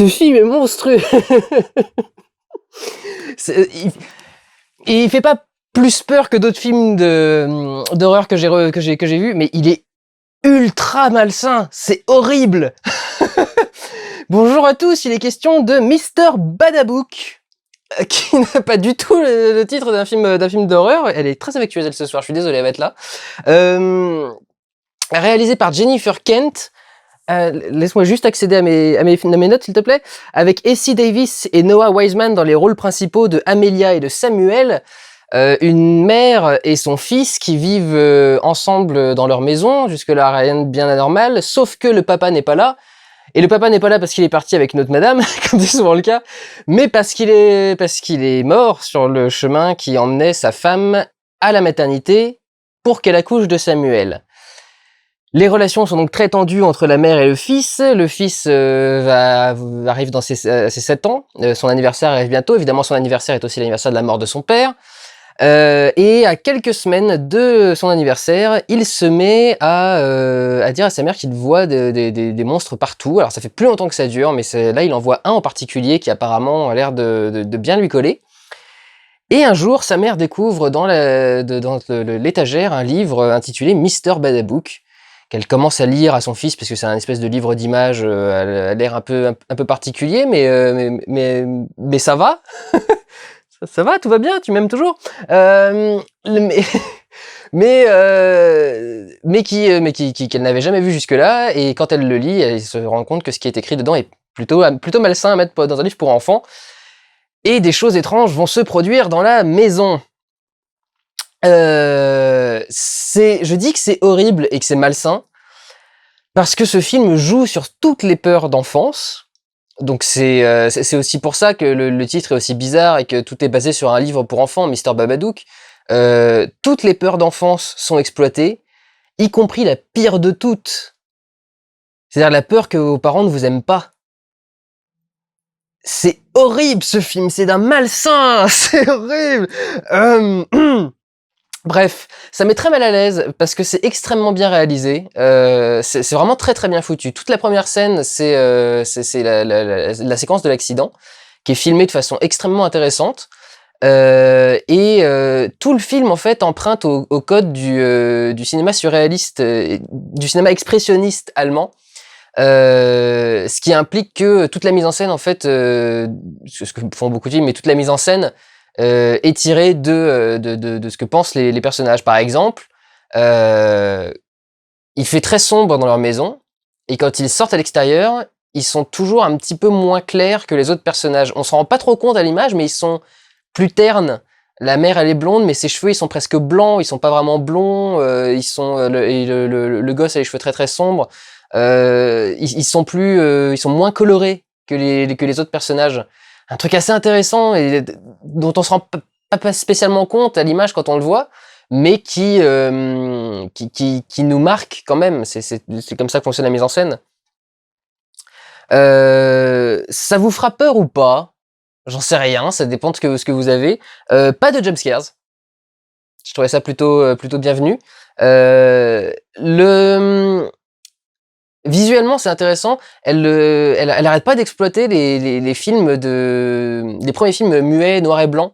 Ce film est monstrueux. Il fait pas plus peur que d'autres films d'horreur que j'ai vus, mais il est ultra malsain. C'est horrible. Bonjour à tous, il est question de Mr. Badabouk, qui n'a pas du tout le titre d'un film d'horreur. Elle est très affectueuse elle ce soir, je suis désolé, elle va être là. Réalisé par Jennifer Kent. Laisse-moi juste accéder à mes notes, s'il te plaît. Avec Essie Davis et Noah Wiseman dans les rôles principaux de Amelia et de Samuel. Une mère et son fils qui vivent ensemble dans leur maison. Jusque-là, rien de bien anormal. Sauf que le papa n'est pas là. Et le papa n'est pas là parce qu'il est parti avec une autre madame, comme c'est souvent le cas, mais parce qu'il est mort sur le chemin qui emmenait sa femme à la maternité pour qu'elle accouche de Samuel. Les relations sont donc très tendues entre la mère et le fils. Le fils arrive dans ses 7 ans. Son anniversaire arrive bientôt. Évidemment, son anniversaire est aussi l'anniversaire de la mort de son père. Et à quelques semaines de son anniversaire, il se met à dire à sa mère qu'il voit des monstres partout. Alors ça fait plus longtemps que ça dure, mais là il en voit un en particulier qui apparemment a l'air de bien lui coller. Et un jour, sa mère découvre dans l'étagère un livre intitulé Mr. Badabouk, qu'elle commence à lire à son fils, parce que c'est un espèce de livre d'images à l'air un peu particulier, mais ça va. Ça va, tout va bien, tu m'aimes toujours. Qu'elle n'avait jamais vu jusque-là, et quand elle le lit, elle se rend compte que ce qui est écrit dedans est plutôt malsain à mettre dans un livre pour enfants, et des choses étranges vont se produire dans la maison. Je dis que c'est horrible et que c'est malsain, parce que ce film joue sur toutes les peurs d'enfance. Donc c'est aussi pour ça que le titre est aussi bizarre et que tout est basé sur un livre pour enfants, Mr. Babadook. Toutes les peurs d'enfance sont exploitées, y compris la pire de toutes. C'est-à-dire la peur que vos parents ne vous aiment pas. C'est horrible ce film, c'est d'un malsain, c'est horrible. Bref, ça met très mal à l'aise parce que c'est extrêmement bien réalisé. C'est vraiment très très bien foutu. Toute la première scène, c'est la séquence de l'accident qui est filmée de façon extrêmement intéressante. Tout le film en fait emprunte au code du cinéma surréaliste, du cinéma expressionniste allemand. Ce qui implique que toute la mise en scène en fait, ce que font beaucoup de films, mais toute la mise en scène est tiré de ce que pensent les personnages. Par exemple, il fait très sombre dans leur maison, et quand ils sortent à l'extérieur, ils sont toujours un petit peu moins clairs que les autres personnages. On s'en rend pas trop compte à l'image, mais ils sont plus ternes. La mère, elle est blonde, mais ses cheveux, ils sont presque blancs, ils sont pas vraiment blonds, le gosse a les cheveux très très sombres. Ils sont moins colorés que les autres personnages. Un truc assez intéressant et dont on se rend pas spécialement compte à l'image quand on le voit, mais qui nous marque quand même. C'est comme ça que fonctionne la mise en scène. Ça vous fera peur ou pas? J'en sais rien, ça dépend de ce que vous avez. Pas de jumpscares. Je trouvais ça plutôt bienvenu. Visuellement, c'est intéressant. Elle arrête pas d'exploiter les premiers films muets, noirs et blancs.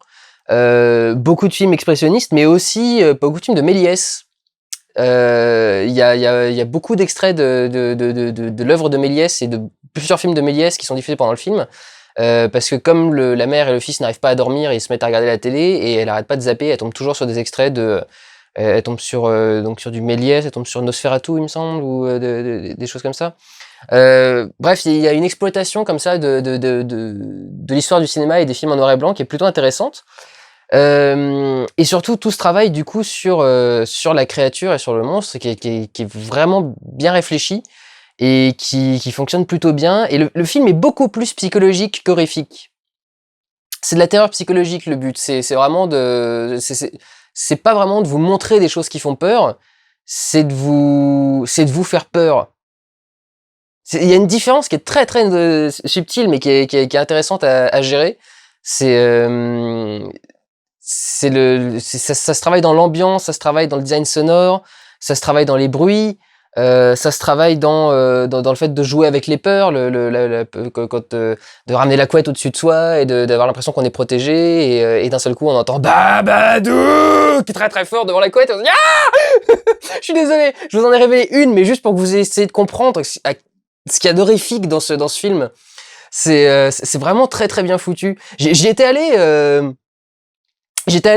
Beaucoup de films expressionnistes, mais aussi beaucoup de films de Méliès. Il y a beaucoup d'extraits de l'œuvre de Méliès et de plusieurs films de Méliès qui sont diffusés pendant le film. Parce que comme la mère et le fils n'arrivent pas à dormir, ils se mettent à regarder la télé et elle arrête pas de zapper. Elle tombe toujours sur des extraits elle tombe sur du Méliès, elle tombe sur Nosferatu, il me semble, ou des choses comme ça. Bref, il y a une exploitation comme ça de l'histoire du cinéma et des films en noir et blanc qui est plutôt intéressante. Et surtout tout ce travail du coup sur la créature et sur le monstre qui est vraiment bien réfléchi et qui fonctionne plutôt bien. Et le film est beaucoup plus psychologique qu'horrifique. C'est de la terreur psychologique le but. C'est vraiment c'est pas vraiment de vous montrer des choses qui font peur, c'est de vous faire peur. Il y a une différence qui est très très subtile, mais qui est intéressante à gérer. Ça se travaille dans l'ambiance, ça se travaille dans le design sonore, ça se travaille dans les bruits. Ça se travaille dans le fait de jouer avec les peurs, de ramener la couette au-dessus de soi et d'avoir l'impression qu'on est protégé. Et d'un seul coup, on entend Babadou qui est très très fort devant la couette. Et on se dit ah. Je suis désolé, je vous en ai révélé une, mais juste pour que vous essayez de comprendre ce qu'il y a d'horrifique dans ce film. C'est vraiment très très bien foutu. J'étais allé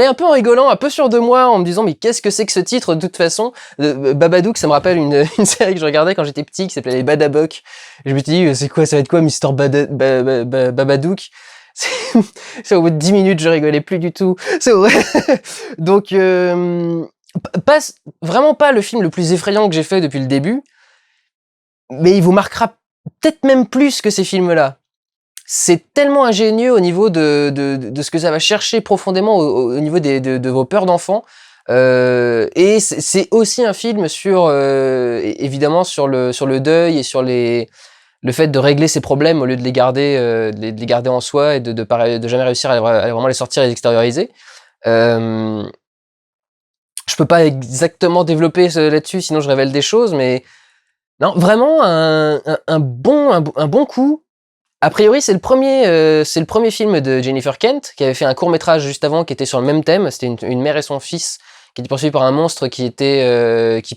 un peu en rigolant, un peu sûr de moi, en me disant mais qu'est-ce que c'est que ce titre de toute façon. Babadook, ça me rappelle une série que je regardais quand j'étais petit qui s'appelait les Badabuck. Et je me suis dit c'est quoi, ça va être quoi Mister Babadook. Au bout de 10 minutes je rigolais plus du tout. C'est vrai. Donc vraiment pas le film le plus effrayant que j'ai fait depuis le début, mais il vous marquera peut-être même plus que ces films-là. C'est tellement ingénieux au niveau de ce que ça va chercher profondément au niveau de vos peurs d'enfant. Et c'est aussi un film sur, évidemment, sur le deuil et sur le fait de régler ses problèmes au lieu de les garder, de les garder en soi et de jamais réussir à vraiment les sortir et les extérioriser. Je peux pas exactement développer là-dessus, sinon je révèle des choses, mais non, vraiment un bon coup. A priori, c'est le premier film de Jennifer Kent, qui avait fait un court-métrage juste avant, qui était sur le même thème. C'était une mère et son fils, qui étaient poursuivis par un monstre qui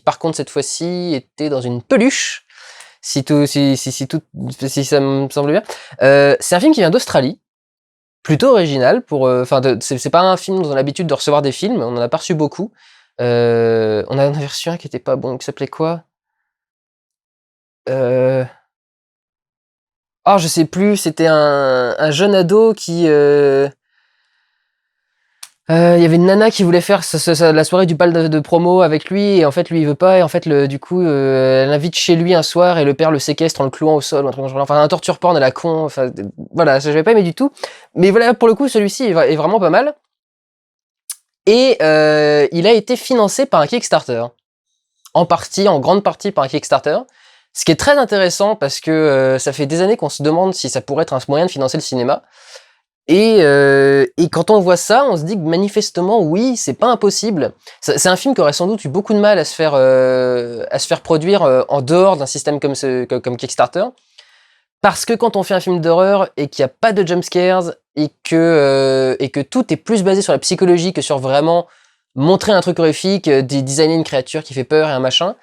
par contre, cette fois-ci, était dans une peluche. Si ça me semble bien. C'est un film qui vient d'Australie. Plutôt original c'est pas un film dont on a l'habitude de recevoir des films. On en a pas reçu beaucoup. On en avait reçu un qui était pas bon, qui s'appelait quoi? Oh, je sais plus, c'était un jeune ado qui... il y avait une nana qui voulait faire la soirée du bal de promo avec lui, et en fait, lui, il veut pas, et en fait, du coup, elle l'invite chez lui un soir, et le père le séquestre en le clouant au sol, ou un truc genre, enfin, un torture porn à la con, enfin, voilà, ça, j'avais pas aimé du tout. Mais voilà, pour le coup, celui-ci est vraiment pas mal. Et il a été financé par un Kickstarter. En grande partie par un Kickstarter. Ce qui est très intéressant parce que ça fait des années qu'on se demande si ça pourrait être un moyen de financer le cinéma. Et quand on voit ça, on se dit que manifestement, oui, c'est pas impossible. C'est un film qui aurait sans doute eu beaucoup de mal à se faire produire en dehors d'un système comme Kickstarter. Parce que quand on fait un film d'horreur et qu'il n'y a pas de jumpscares et que tout est plus basé sur la psychologie que sur vraiment montrer un truc horrifique, designer une créature qui fait peur et un machin,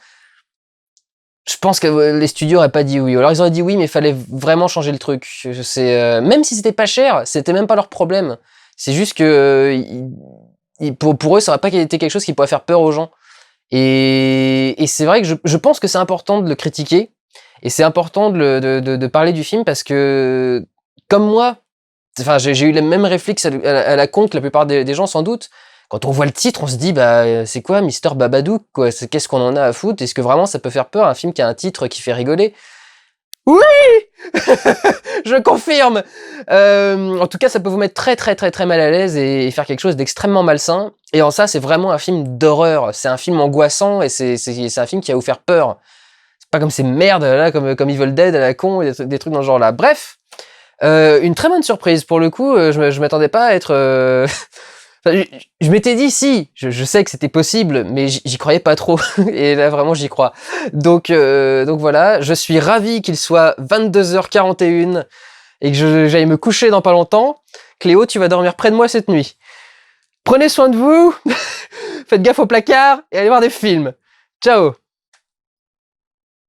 je pense que les studios auraient pas dit oui. Alors ils auraient dit oui, mais il fallait vraiment changer le truc. Même si c'était pas cher, c'était même pas leur problème. C'est juste que pour eux, ça aurait pas été quelque chose qui pourrait faire peur aux gens. Et c'est vrai que je pense que c'est important de le critiquer et c'est important de parler du film parce que comme moi, enfin j'ai eu le même réflexe à la con que la plupart des gens sans doute. Quand on voit le titre, on se dit, bah, c'est quoi Mister Babadook, quoi? Qu'est-ce qu'on en a à foutre? Est-ce que vraiment ça peut faire peur, un film qui a un titre qui fait rigoler? Oui! Je confirme! En tout cas, ça peut vous mettre très très très très mal à l'aise et faire quelque chose d'extrêmement malsain. Et en ça, c'est vraiment un film d'horreur. C'est un film angoissant et c'est un film qui va vous faire peur. C'est pas comme ces merdes, là, comme Evil Dead à la con et des trucs dans ce genre-là. Bref, une très bonne surprise. Pour le coup, je m'attendais pas à être... Enfin, je m'étais dit si, je sais que c'était possible, mais j'y croyais pas trop. Et là vraiment j'y crois. Donc voilà, je suis ravi qu'il soit 22h41 et que j'aille me coucher dans pas longtemps. Cléo, tu vas dormir près de moi cette nuit. Prenez soin de vous, faites gaffe au placard et allez voir des films. Ciao.